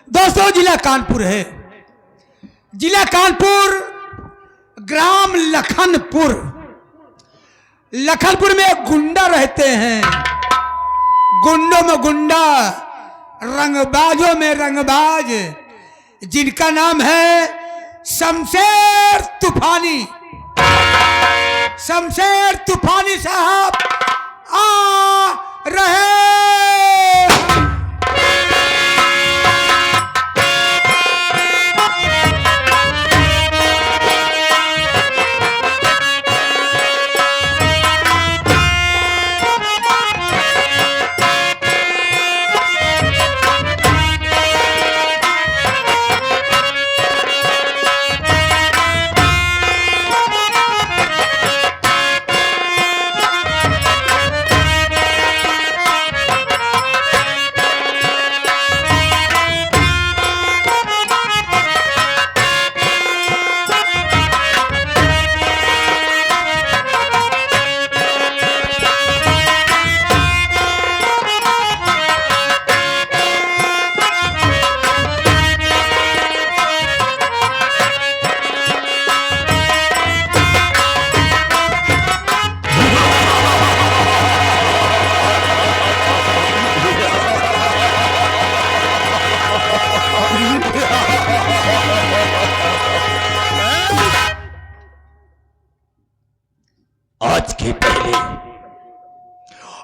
दोस्तों जिला कानपुर है। जिला कानपुर, ग्राम लखनपुर। लखनपुर में गुंडा रहते हैं, गुंडों में गुंडा, रंगबाजों में रंगबाज, जिनका नाम है शमशेर तूफानी। शमशेर तूफानी साहब आ रहे।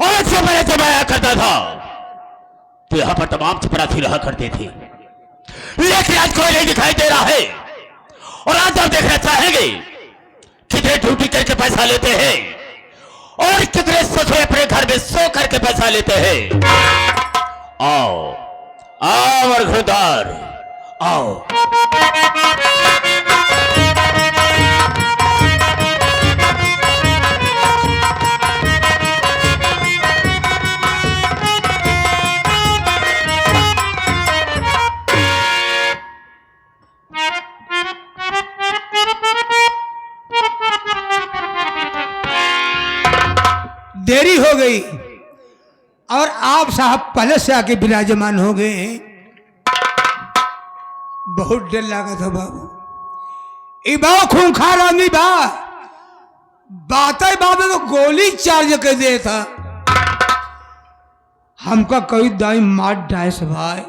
आज से पहले जब आया करता था तो यहां पर तमाम चपरासी रहा करते थे, लेकिन आज कोई नहीं दिखाई दे रहा है। और आज आप देखना चाहेंगे कितने ड्यूटी करके पैसा लेते हैं और कितने सोए अपने घर में सो करके पैसा लेते हैं। आओ आओ मरघुदार आओ। देरी हो गई और आप साहब पहले से आके विराजमान हो गए। बहुत डर लगा था बाबू। ई बाबा खूंखार आदमी बा, बातें बाबे तो गोली चार्ज कर दे था। हमका कोई दाई मार डाय से भाई,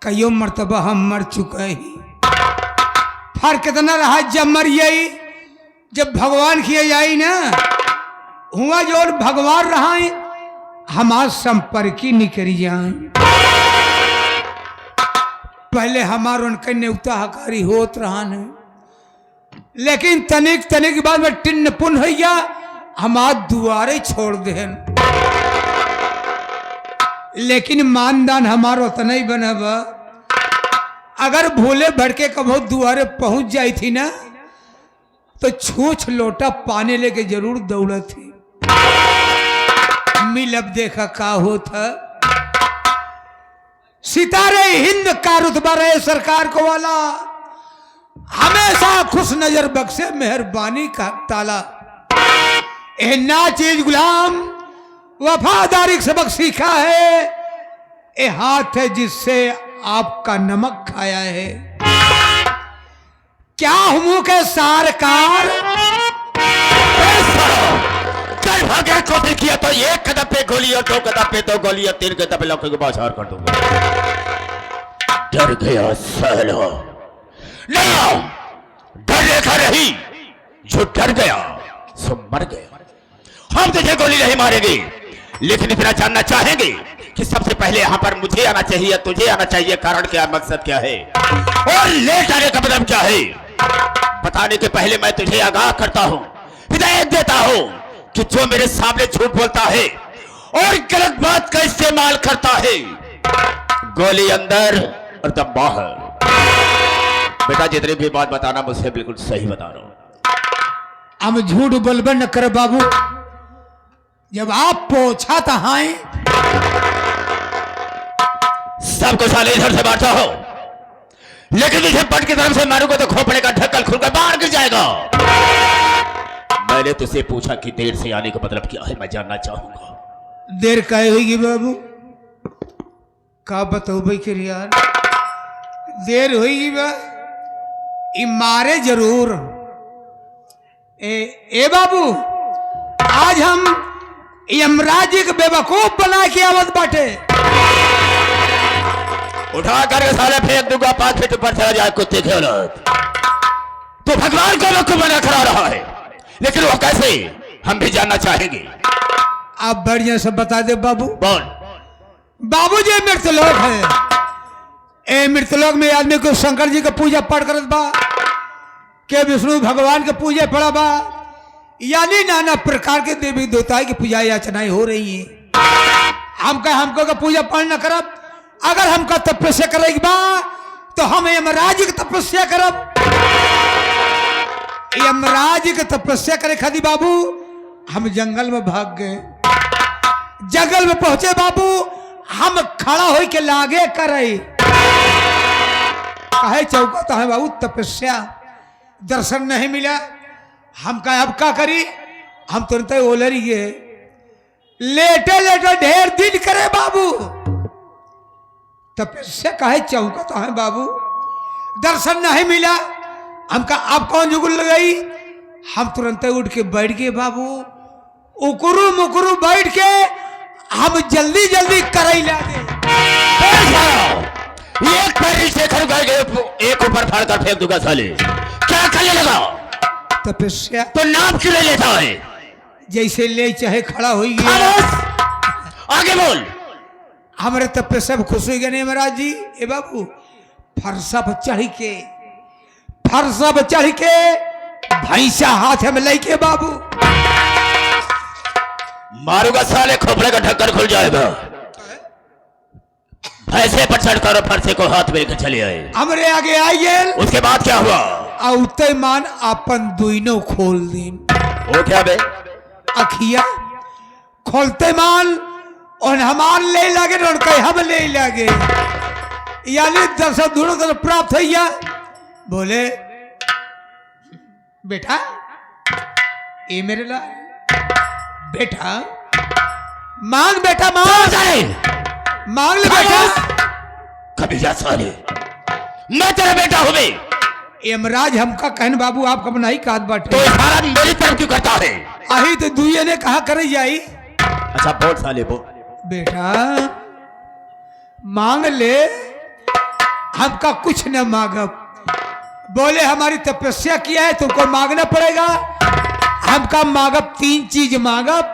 कईयों मर्तबा हम मर चुके ही। फर्क कितना रहा जब मरिए, जब भगवान किए जाई ना हुआ जो भगवान रहा है हमार संपर्की निकरी जाए। पहले हमार उनके न्योता हकारी होत रहा है, लेकिन तनिक तनिक के बाद में टिन्न पुन हो गया, हमार दुआरे छोड़ दे। लेकिन मानदान हमार उतना ही बना बा। अगर भूले भड़के कभी दुआरे पहुंच जाई थी ना तो छूछ लोटा पानी लेके जरूर दौड़ा थी। मिलब देखा का होता। सितारे हिंद का रुतबा रहे सरकार को वाला, हमेशा खुश नजर बख्शे मेहरबानी का ताला। ए ना चीज गुलाम वफादारी सबक सीखा है, ए हाथ है जिससे आपका नमक खाया है। क्या हूं के सरकार भाग्य को भी किया तो एक कदम पे गोली और दो कदम पे दो गोली और तीन कदम पे लौके को बाजार कर दूंगा। डर गया सालो ना, डर देखा नहीं, जो डर गया सो मर गया। हम तुझे गोली नहीं मारेंगे, लेकिन इतना जानना चाहेंगे कि सबसे पहले यहाँ पर मुझे आना चाहिए, तुझे आना चाहिए, कारण क्या, मकसद क्या है और लेट आने का मतलब क्या है। बताने के पहले मैं तुझे आगाह करता हूँ, हिदायत देता हूँ कि जो मेरे सामने झूठ बोलता है और गलत बात का इस्तेमाल करता है, गोली अंदर और दम बाहर। बेटा जितनी भी बात बताना मुझसे बिल्कुल सही बता रहा हूं। हम झूठ बोलबे न कर बाबू। जब आप पोछा तहाए सबको साले इधर से बांटा हो, लेकिन तुझे पट की तरफ से मारूंगा तो खोपड़े का ढक्कन खुलकर बाहर गिर जाएगा। मैंने तुझसे पूछा कि देर से आने का मतलब क्या है, मैं जानना चाहूंगा। देर काहे होगी बाबू, का बताओ भाई के यार। देर हुई बा ई मारे जरूर। ए बाबू, आज हम यमराज जी के बेवकूफ बना के आवत बाटे। उठा करके साले फेंक दूंगा 5 फीट ऊपर चला जाए कुत्ते के औलाद। तो भगवान को बेवकूफ बना खड़ा रहा है, लेकिन वो कैसे, हम भी जानना चाहेंगे। आप बढ़िया से बता दे बाबू। बोल। बाबू जी मृतलोक है। ए मृतलोक में आदमी को शंकर जी का पूजा पाठ करत बा, के विष्णु भगवान के पूजा पड़ा बा, यानी नाना प्रकार के देवी देवता की पूजा याचनाएं हो रही है। हमको का पूजा पाठ न करब, अगर हमको तपस्या करेगी बा तो हम यमराज की तपस्या करब। यमराज की तपस्या करे खादी बाबू हम जंगल में भाग गए। जंगल में पहुंचे बाबू, हम खड़ा हो के लागे करे कहे चौका तो है बाबू तपस्या, दर्शन नहीं मिला। हम कहे अब क्या करी, हम तुरंत ओलरी गए। लेटे लेटे ढेर दिन करे बाबू, तपस्या कहे चौका तो है बाबू, दर्शन नहीं मिला। हम कहा अब कौन जुगुल लगाई, हम तुरंत उठ के बैठ गए बाबू। उकरू मुकरू बैठ के हम जल्दी जल्दी करई ला दे। एक पैर से खड़ गए, एक ऊपर फाड़ कर फेंक दूंगा साले। क्या करने लगा? तपस्या। तो नाम क्यों ले लेता है? जैसे ले चाहे खड़ा हो गया। आगे बोल। हमारे तपस्या खुश हो गए नहीं महाराज जी। ए बाबू फरसा पर चढ़ के भैंसा हाथ में लेके बाबू मारूंगा साले, खोपड़े का ढक्कन खुल जाएगा। भैंसे पर चढ़कर फरसे को हाथ में लेकर चले आए। हमरे आगे आइए। उसके बाद क्या हुआ? औते मान अपन दुइनो खोल दिन। वो क्या बे? अखिया खोलते मान और हमार ले लगे और कहे हम ले लगे, यानी दर्शन दोनों तरफ प्राप्त हो गया। बोले बेटा ये मेरे ला बेटा मांग, बेटा मांग ले बेटा। कभी जा साले, मैं तेरा बेटा हूं बे। यमराज हमका कहन बाबू आपका बनाई काट बाटे, तो इशारा मेरी तरफ क्यों करता है? आही तो दुइये ने कहा करे जाई। अच्छा बोल साले बोल। बेटा मांग ले, हमका कुछ न मांगब। बोले हमारी तपस्या किया है तुमको मांगना पड़ेगा। हमका मांगब 3 चीज मांगब,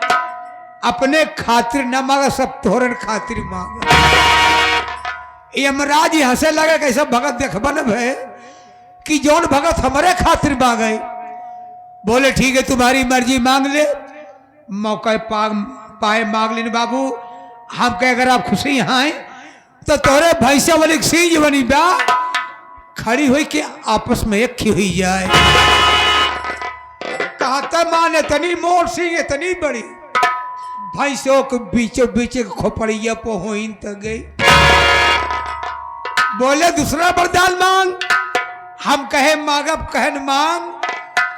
अपने खातिर न मांगा, सब तोहरन खातिर मांगब। यमराज हंसे लगे कैसा भगत देखबा न भे कि जौन भगत हमारे खातिर मांगे। बोले ठीक है तुम्हारी मर्जी, मांग ले। मौका पाए मांग लेने बाबू। हम कहे अगर आप खुशी आए तो तोरे भैंसा वाली सींज बनी बा, खड़ी हुई के आपस में एक हुई जाए। कहता माने तनी मोर सिंह इतनी बड़ी, भैंसों के बीचों बीच खोपड़िया पहुंच तक गई। बोले दूसरा वरदान मांग। हम कहे मांगब, कहन मांग।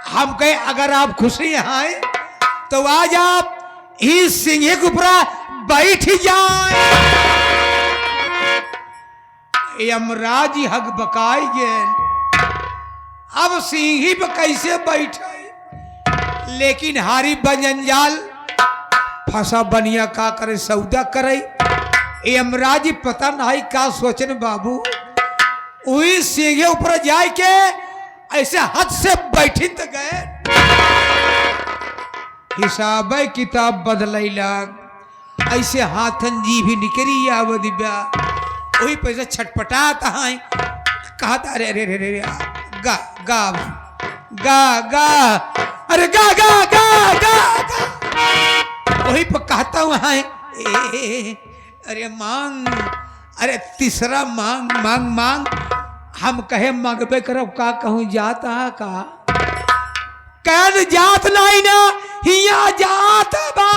हम कहे अगर आप खुशी आए तो आज आप इस सिंह के ऊपर बैठ जाए। यमराज हक बकाई गए, अब सिंही पे कैसे बैठे, लेकिन हारी बंजंजाल फंसा बनिया का करे सौदा करे। यमराज पता नहीं का सोचन बाबू, वही सिंहे ऊपर जाए के ऐसे हाथ से बैठी तो गए। हिसाब किताब बदलैला, ऐसे हाथन जी भी निकरी आवत बा। वही पैसा छटपटाता है, कहता अरे अरे अरे अरे गा गा गा गा अरे गा गा गा गा वही पर कहता हूँ है अरे मांग, अरे तीसरा मांग मांग मांग। हम कहे मांगबे करब, का कहूँ जाता है का कह जात नहीं ना, हिया जात बा।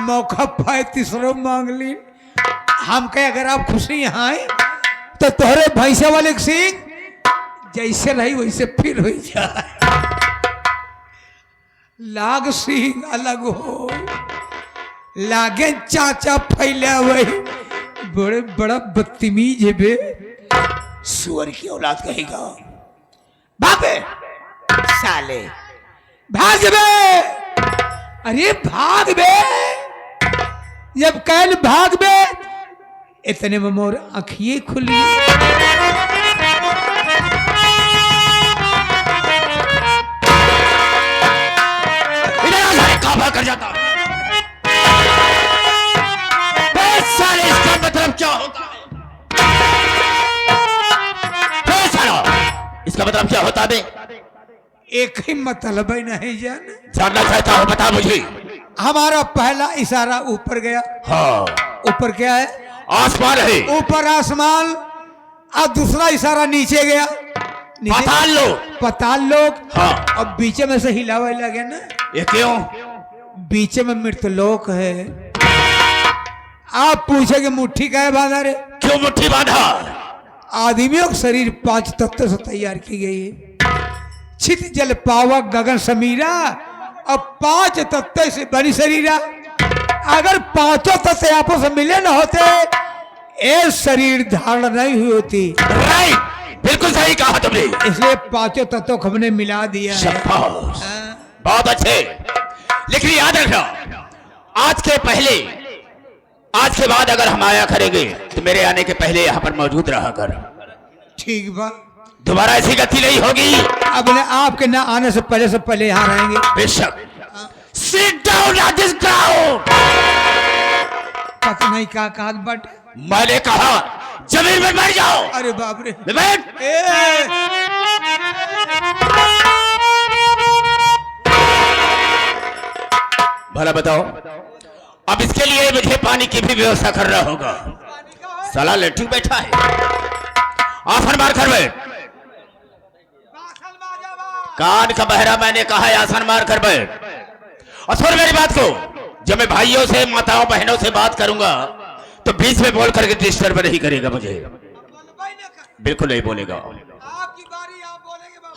मौका पाए तीसरो मांग ली। हम कहे अगर आप खुशी आए तो तोहरे भैंसा वाले सिंह जैसे नहीं वैसे फिर हो जाए। लाग सिंह अलग हो, लागे चाचा फैले वही बड़े बड़ा बदतमीज है बे। सुअर की औलाद कहेगा। भाग बे साले भाग बे। अरे भाग बे। जब कैल भाग बे इतने में मोर आँखिए खुली। काबा कर जाता। साले इसका मतलब क्या होता है? इसका मतलब क्या होता है? एक ही मतलब है नहीं जानना चाहता हूँ, बता मुझे। हमारा पहला इशारा ऊपर गया। हाँ, ऊपर क्या है? आसमान है। ऊपर आसमान। अब दूसरा इशारा नीचे गया। पाताल लोग। पाताल लोग। हाँ। अब बीच में से हिलावे लगे ना। ये क्यों? बीच में मृतलोक है। आप पूछेंगे मुट्ठी का है बांधा रे? क्यों मुट्ठी बांधा? आदमियों का शरीर 5 तत्व से तैयार की गई है। छित जल पावक गगन समीरा। अब 5 तत्व से बनी शरीरा। अगर 5 तत्व आपस में मिले न होते ये शरीर धारण नहीं हुई होती। राइट, बिल्कुल सही कहा तुमने। इसलिए 5 तत्वों को हमने मिला दिया है। बहुत अच्छे। लेकिन याद रखना, आज के बाद अगर हम आया करेंगे तो मेरे आने के पहले यहाँ पर मौजूद रहा कर। ठीक बा। दोबारा ऐसी गति नहीं होगी। अब आपके न आने से पहले यहाँ रहेंगे। बेशक। Sit down at this ground। पता नहीं क्या कहा बट मैंने कहा जमीन में बैठ जाओ। अरे बाप रे। बैठ। भला बताओ, अब इसके लिए मुझे पानी की भी व्यवस्था करना होगा। साला लेटू बैठा है। आसन मार कर बैठ। कान का बहरा मैंने कहा है, आसन मार कर बैठ। और सुन मेरी बात को, जब मैं भाइयों से माताओं बहनों से बात करूंगा तो बीच में बोल करके डिस्टर्ब नहीं करेगा मुझे। बिल्कुल नहीं बोलेगा।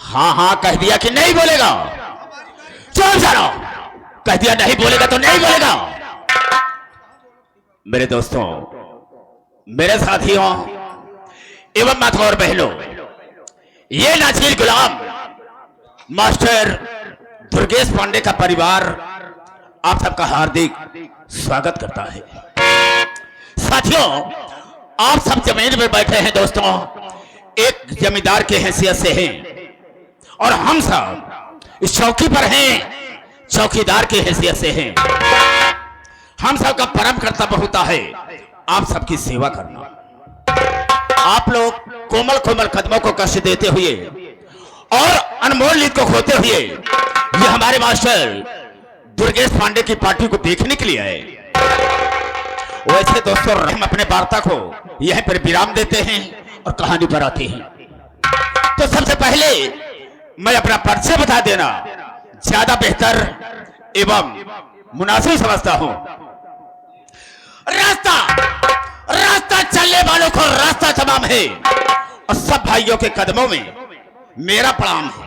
हाँ हाँ कह दिया कि नहीं बोलेगा। चल जाओ। कह दिया नहीं बोलेगा तो नहीं बोलेगा। मेरे दोस्तों, मेरे साथियों एवं माताओं और बहनों, ये नाचीर गुलाम मास्टर दुर्गेश पांडे का परिवार आप सबका हार्दिक स्वागत करता है। साथियों, आप सब जमीन में बैठे हैं दोस्तों, एक जमींदार के हैसियत से हैं और हम सब इस चौकी पर हैं, चौकीदार के हैसियत से हैं। हम सबका परम कर्तव्य होता है आप सबकी सेवा करना। आप लोग कोमल कोमल कदमों को कष्ट देते हुए और अनमोल नींद को खोते हुए ये हमारे मास्टर दुर्गेश पांडे की पार्टी को देखने के लिए आए। वैसे दोस्तों, हम अपने वार्ता को यहीं पर विराम देते हैं और कहानी पर आते हैं। तो सबसे पहले मैं अपना परिचय बता देना ज्यादा बेहतर एवं मुनासिब समझता हूं। रास्ता चलने वालों को रास्ता तमाम है और सब भाइयों के कदमों में मेरा प्रणाम है।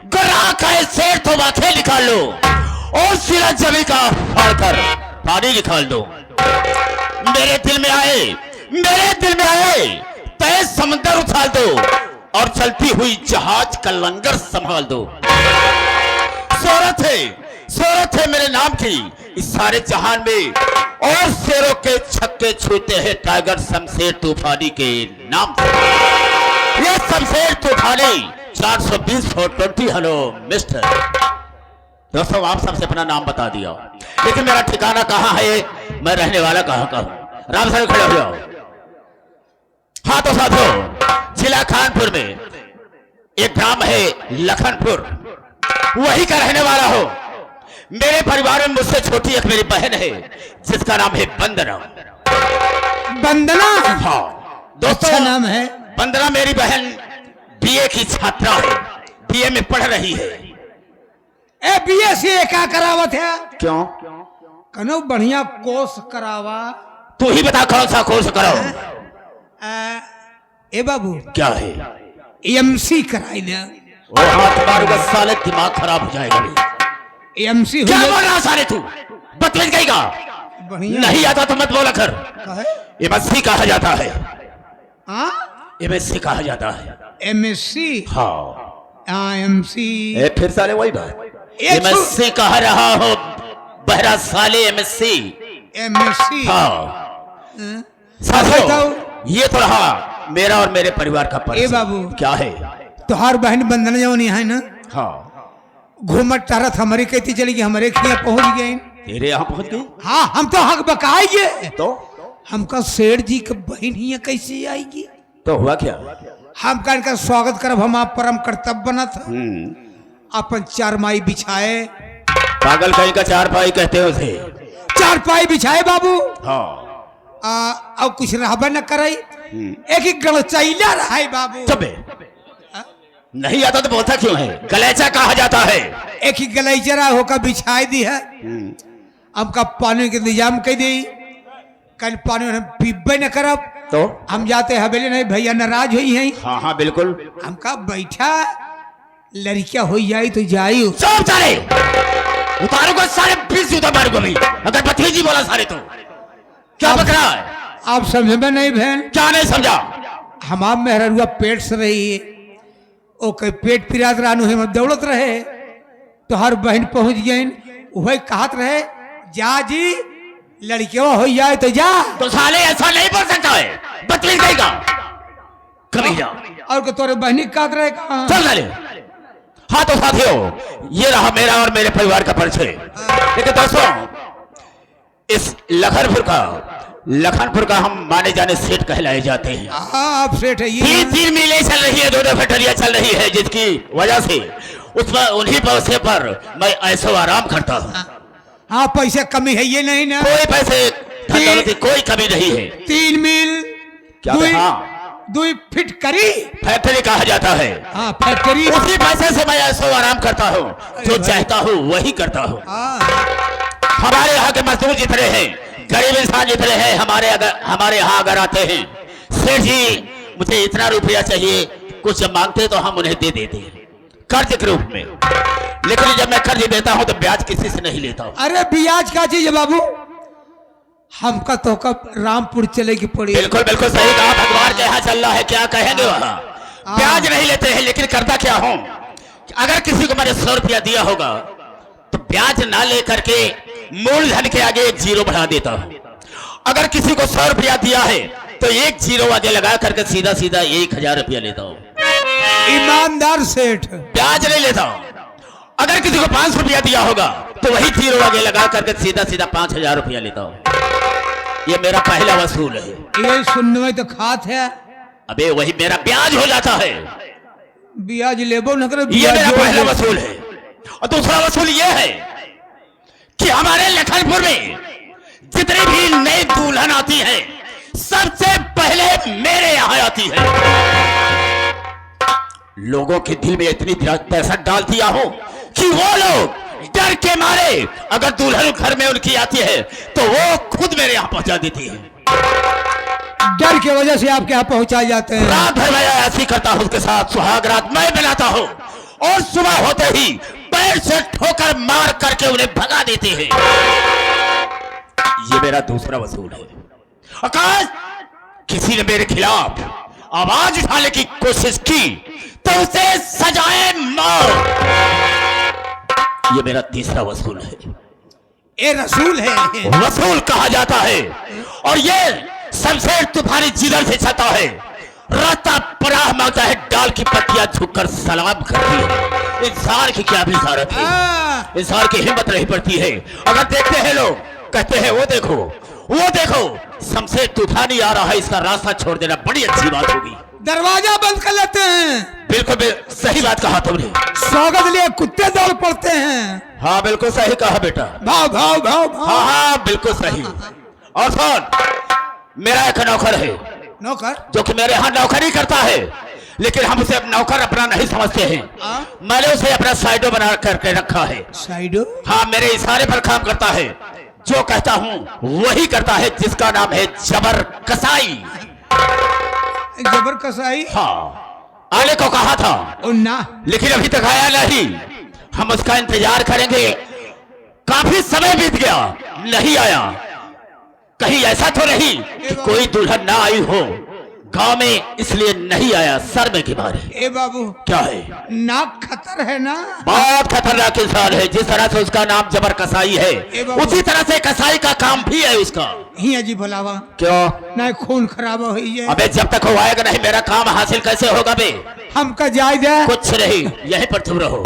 गुरा का शेर तो माथे निकाल लो और सिरा जमी का फाड़कर पानी निकाल दो। मेरे दिल में आए तेज समंदर उछाल दो और चलती हुई जहाज का लंगर संभाल दो। शोहरत है मेरे नाम की इस सारे जहान में और शेरों के छक्के छूते हैं टाइगर शमशेर तूफानी के नाम से। ये शमशेर तूफानी 420/20। Hello mister. दोस्तों, आप सबसे अपना नाम बता दिया, लेकिन मेरा ठिकाना कहाँ है, मैं रहने वाला कहाँ का हूँ? राम साहब खड़े हो जाओ। हाँ तो साथियों, जिला कानपुर में एक ग्राम है लखनपुर, वही का रहने वाला हो। मेरे परिवार में मुझसे छोटी एक मेरी बहन है जिसका नाम है वंदना। हाँ दोस्तों, अच्छा नाम है। वंदना मेरी बहन बीए की छात्रा है, बीए में पढ़ रही है। ए बीए से क्या करावत है? क्यों? कनो बढ़िया कोर्स करावा। तू ही बता कौन सा कोर्स कराओ। ए बाबू, क्या है? एमसी कराई ना। वो हाथ मारूंगा साले, दिमाग खराब हो जाएगा। एमसी क्या बोल रहा साले तू? बदतमीज कहेगा। बढ़िया नहीं आता तो मत बोला कर। कहे एमएससी कहा जाता है, हाँ एमएससी कहा जाता है। एमएससी हाँ एमसी फिर साले वही बात, एक सौ- एमएससी कह रहा हो बहरा साले, एमएससी। एमएससी हाँ बताओ। साथियों, ये तो रहा मेरा और मेरे परिवार का ए परिचय। बाबू। क्या है? तोहार बहन बंधन जौनी है ना, हाँ घूमत टारत हमारी कहती चली कि हमारे खिया पहुंच गए। तेरे यहाँ पहुंच गई हाँ हम तो हक बकाएंगे। तो हमका सेठ जी के बहन ही कैसे आएगी? तो हुआ क्या? हम का इनका स्वागत करब, हम आप परम कर्तव्य बना था। अपन चारमाई बिछाए, पागल कहीं का चार पाई कहते हो उसे। चारपाई बिछाए बाबू। हाँ और कुछ रहबे न करे, एक एक गलचैला रहा है बाबू। चुप बे। नहीं आता तो बोलता क्यों है? गलेचा कहा जाता है। एक ही गलैचरा होकर बिछाई दी है। हमका पानी के इंतजाम कर दी, कल पानी हम पीबे न करब तो हम जाते हवेली नहीं, भैया नाराज हुई है। हाँ हाँ बिल्कुल। हमका बैठा लड़कियां हो जाई तो जाई। सब सारे उतारो को सारे 20 जूता मारूंगा मैं अगर भतीजी बोला सारे तो। क्या आप- बकरा है? आप समझ में नहीं बहन, क्या नहीं समझा? हमार मेहरुआ पेट से रही है, ओ कई पेट पिरात रानू है दौड़त रहे तो हर बहन पहुंच गई। वही कहत रहे जा जी लड़कियों हो जाए तो जा। तो साले ऐसा नहीं बोल सकता है, बदतमीज कहेगा कभी जा। और को तोरे बहनी कहत रहे कहाँ? चल साले। हाँ तो साथियों, ये रहा मेरा और मेरे परिवार का परिचय। लेकिन दोस्तों, इस लखनपुर का हम माने जाने सेठ कहलाए जाते हैं। हाँ आप सेठ है ये। 3 मिलें चल रही है, 2 फैक्ट्रियां चल रही है, जिसकी वजह से उसमें उन्हीं पैसे पर मैं ऐसो आराम करता हूँ। हाँ पैसे कमी है ये नहीं ना। कोई पैसे धन दौलत की कोई कमी नहीं है। 3 मील क्या दुई- हाँ। दुई फिट करी। फैक्ट्री कहा जाता है। हाँ फैक्ट्री। उसी पैसे से मैं ऐसो आराम करता हूँ, जो भाई। चाहता हूँ वही करता हूँ। हाँ हमारे यहाँ के मजदूर जितने हैं, गरीब इंसान जितने हैं, हमारे यहाँ अगर आते हैं, सेठ जी मुझे इतना रुपया चाहिए, कुछ मांगते तो हम उन्हें दे देते हैं कर्ज के रूप में। लेकिन जब मैं कर्ज देता हूँ तो ब्याज किसी से नहीं लेता हूँ। अरे ब्याज का चीज है बाबू, हमका तो कब रामपुर चलेगी पड़ी। बिल्कुल बिल्कुल सही कहा। भगवान के यहाँ चल रहा है, क्या कहेंगे वहाँ? ब्याज नहीं लेते हैं, लेकिन करता क्या हूँ, अगर किसी को मैंने 100 रुपया दिया होगा तो ब्याज ना लेकर के मूलधन के आगे 1 जीरो बढ़ा देता हूँ। अगर किसी को 100 रुपया दिया है तो 1 जीरो आगे लगा करके सीधा सीधा 1000 रुपया लेता हूँ। ईमानदार सेठ। ब्याज नहीं लेता हूँ। अगर किसी को 500 रुपया दिया होगा तो वही जीरो आगे लगा करके सीधा सीधा 5000 रुपया लेता हूँ। ये मेरा पहला वसूल है। ये सुनने में तो खात है, अबे वही मेरा ब्याज हो जाता है। ब्याज लेबो न करे। ये ब्याज मेरा जोड़ पहला दे। वसूल है। और दूसरा वसूल ये है कि हमारे लखनपुर में जितनी भी नई दुल्हन आती है, सबसे पहले मेरे यहाँ आती है। लोगों के दिल में इतनी दहशत डाल दिया हो कि वो लोग डर के मारे अगर दुल्हन घर में उनकी आती है तो वो खुद मेरे यहाँ पहुंचा देती है। डर की वजह से आपके यहाँ पहुंचाए जाते हैं। रात भर मैं ऐसी करता हूं, उसके साथ सुहाग रात मैं बनाता हूं, और सुबह होते ही पैर से ठोकर मार करके उन्हें भगा देते हैं। ये मेरा दूसरा वसूल है। आकाश, किसी ने मेरे खिलाफ आवाज उठाने की कोशिश की तो उसे सजाए मौत। ये मेरा तीसरा वसूल है। ये रसूल है। वसूल कहा जाता है। और ये शमशेर तूफानी जिधर से चलता है, रास्ता पनाह मांगता है, डाल की पत्तियां झुककर सलाम करती है। इंसान की क्या भी सारत है, इंसान की हिम्मत नहीं पड़ती है। अगर देखते हैं लोग, कहते हैं वो देखो वो देखो, शमशेर तूफानी आ रहा है, इसका रास्ता छोड़ देना बड़ी अच्छी बात होगी। दरवाजा बंद कर लेते हैं। बिल्कुल सही बात कहा तुमने। स्वागत लिए कुत्ते दौड़ पड़ते हैं। हाँ बिल्कुल सही कहा बेटा। भाव भाव भाव भाव। हाँ हाँ बिल्कुल सही। और सुन, मेरा एक नौकर है नौकर जो कि मेरे यहाँ नौकरी करता है, लेकिन हम उसे नौकर अपना नहीं समझते हैं। मैंने उसे अपना साइडो बना करके रखा है। साइडो? हाँ, मेरे इशारे पर काम करता है, जो कहता हूँ वही करता है, जिसका नाम है जबर कसाई। जबर कसाई? हाँ, आने को कहा था ना, लेकिन अभी तक आया नहीं। हम उसका इंतजार करेंगे। काफी समय बीत गया, नहीं आया। कहीं ऐसा तो नहीं कि कोई दुल्हन ना आई हो गांव में, इसलिए नहीं आया शर्म के मारे। ए बाबू क्या है? नाक खतर है ना? बहुत खतरनाक इंसान है। जिस तरह से उसका नाम जबर कसाई है, उसी तरह से कसाई का काम भी है उसका। ही अजी भलावा क्यों? ना खून खराब हुई है। अबे जब तक वो आएगा नहीं मेरा काम हासिल कैसे होगा बे? हमका जायज है। कुछ नहीं, यहीं पर चुप रहो।